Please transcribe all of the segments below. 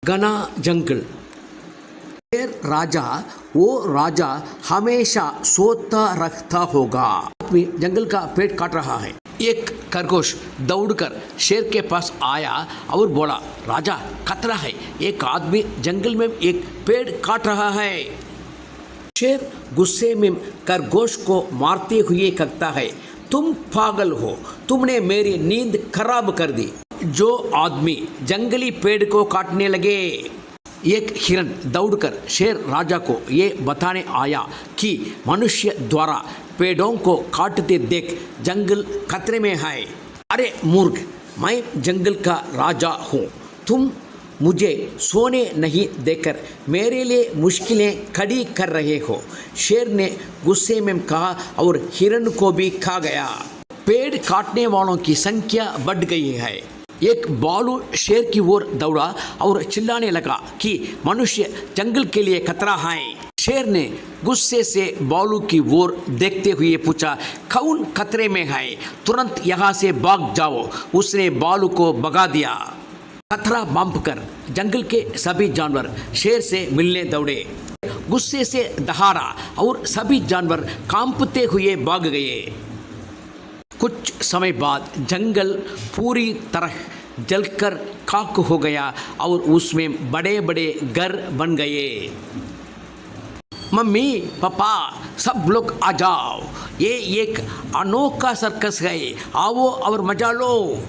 घना जंगल। शेर राजा वो राजा हमेशा सोता रखता होगा। जंगल का पेड़ काट रहा है। एक खरगोश दौड़कर शेर के पास आया और बोला, राजा खतरा है, एक आदमी जंगल में एक पेड़ काट रहा है। शेर गुस्से में खरगोश को मारते हुए कहता है, तुम पागल हो, तुमने मेरी नींद खराब कर दी। जो आदमी जंगली पेड़ को काटने लगे। एक हिरन दौड़कर शेर राजा को ये बताने आया कि मनुष्य द्वारा पेड़ों को काटते देख जंगल खतरे में है। अरे मूर्ख, मैं जंगल का राजा हूँ, तुम मुझे सोने नहीं देकर मेरे लिए मुश्किलें खड़ी कर रहे हो। शेर ने गुस्से में कहा और हिरन को भी खा गया। पेड़ काटने वालों की संख्या बढ़ गई है। एक भालू शेर की ओर दौड़ा और चिल्लाने लगा कि मनुष्य जंगल के लिए खतरा है। शेर ने गुस्से से भालू की ओर देखते हुए पूछा, कौन खतरे में है? तुरंत यहाँ से भाग जाओ। उसने भालू को भगा दिया। खतरा मापकर जंगल के सभी जानवर शेर से मिलने दौड़े। गुस्से से दहाड़ा और सभी जानवर कांपते हुए भाग गए। कुछ समय बाद जंगल पूरी तरह जलकर खाक हो गया और उसमें बड़े बड़े घर बन गए। मम्मी पापा सब लोग आ जाओ, ये एक अनोखा सर्कस है, आओ और मजा लो।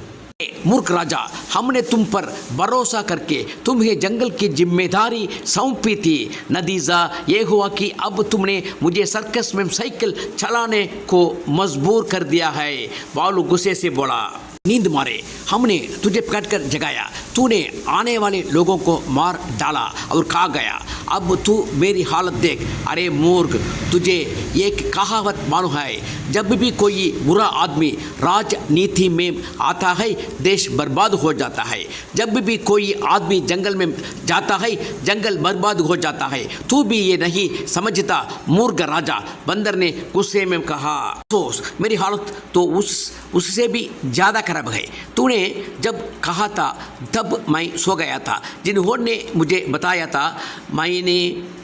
मूर्ख राजा, हमने तुम पर भरोसा करके तुम्हें जंगल की जिम्मेदारी सौंपी थी। नतीजा ये हुआ कि अब तुमने मुझे सर्कस में साइकिल चलाने को मजबूर कर दिया है। भालू गुस्से से बोला, नींद मारे हमने तुझे पकड़कर जगाया, तूने आने वाले लोगों को मार डाला और खा गया। अब तू मेरी हालत देख। अरे मूर्ख, तुझे एक कहावत मालूम है, जब भी कोई बुरा आदमी राजनीति में आता है देश बर्बाद हो जाता है। जब भी कोई आदमी जंगल में जाता है जंगल बर्बाद हो जाता है। तू भी ये नहीं समझता मूर्ख राजा, बंदर ने गुस्से में कहा। सोच, मेरी हालत तो उससे भी ज़्यादा खराब है। तूने जब कहा था तब मैं सो गया था। जिन्होंने मुझे बताया था मैंने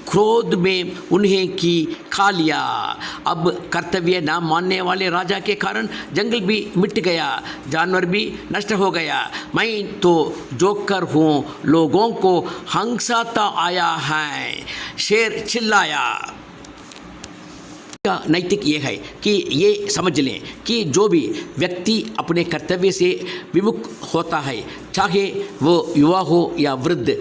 क्रोध में उन्हें की खा लिया। अब कर्तव्य न मानने वाले राजा के कारण जंगल भी मिट गया, जानवर भी नष्ट हो गया। मैं तो जोकर हूँ, लोगों को हंसाता आया है। शेर चिल्लाया। का नैतिक ये है कि ये समझ लें कि जो भी व्यक्ति अपने कर्तव्य से विमुख होता है, चाहे वो युवा हो या वृद्ध,